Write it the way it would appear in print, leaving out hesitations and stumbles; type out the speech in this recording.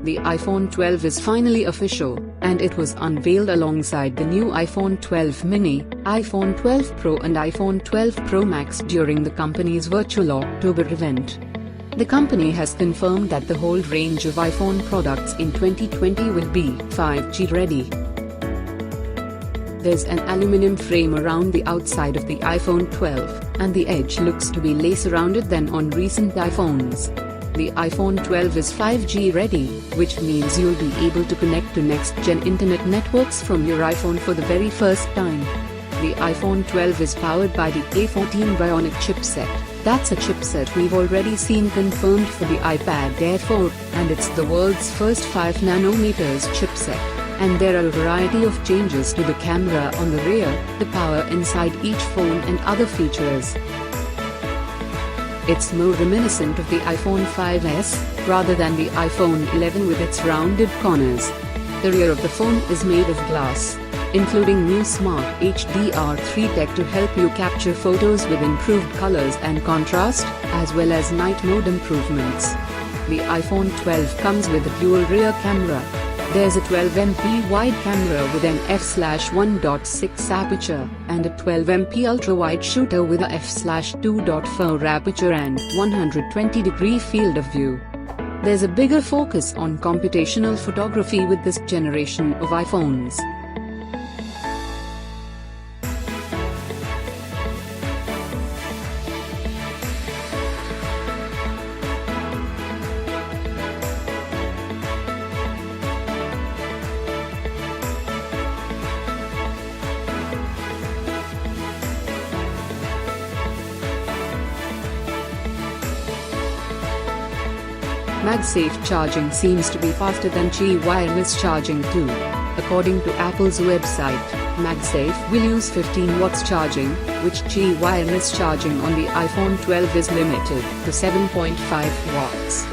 The iPhone 12 is finally official, and it was unveiled alongside the new iPhone 12 mini, iPhone 12 Pro and iPhone 12 Pro Max during the company's virtual October event. The company has confirmed that the whole range of iPhone products in 2020 will be 5G ready. There's an aluminum frame around the outside of the iPhone 12, and the edge looks to be less rounded than on recent iPhones. The iPhone 12 is 5G ready, which means you'll be able to connect to next-gen internet networks from your iPhone for the very first time. The iPhone 12 is powered by the A14 Bionic chipset. That's a chipset we've already seen confirmed for the iPad Air 4, and it's the world's first 5nm chipset. And there are a variety of changes to the camera on the rear, the power inside each phone and other features. It's more reminiscent of the iPhone 5S, rather than the iPhone 11 with its rounded corners. The rear of the phone is made of glass, including new Smart HDR3 tech to help you capture photos with improved colors and contrast, as well as night mode improvements. The iPhone 12 comes with a dual rear camera. There's a 12MP wide camera with an f/1.6 aperture, and a 12MP ultra-wide shooter with a f/2.4 aperture and 120-degree field of view. There's a bigger focus on computational photography with this generation of iPhones. MagSafe charging seems to be faster than Qi wireless charging too. According to Apple's website, MagSafe will use 15 watts charging, which Qi wireless charging on the iPhone 12 is limited to 7.5 watts.